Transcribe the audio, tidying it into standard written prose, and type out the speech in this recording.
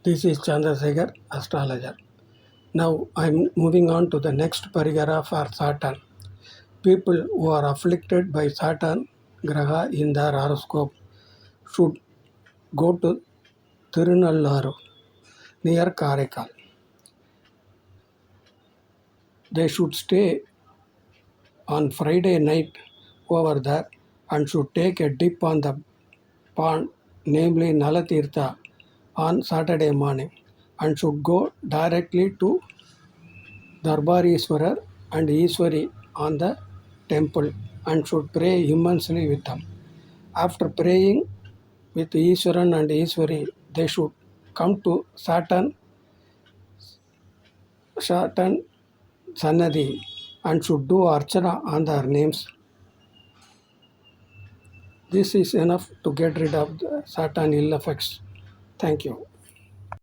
This is Chandrasekhar, astrologer. Now I'm moving on to the next parigara for Saturn. People who are afflicted by Saturn Graha in their horoscope should go to Tirunalluru near Karaikal. They should stay on Friday night over there and should take a dip on the pond, namely Nalatirtha, on Saturday morning and should go directly to Darbariswarar and Iswari on the temple and should pray immensely with them. After praying with Iswaran and Iswari, they should come to Saturn Sannadhi and should do Archana on their names. This is enough to get rid of the Saturn ill effects. Thank you.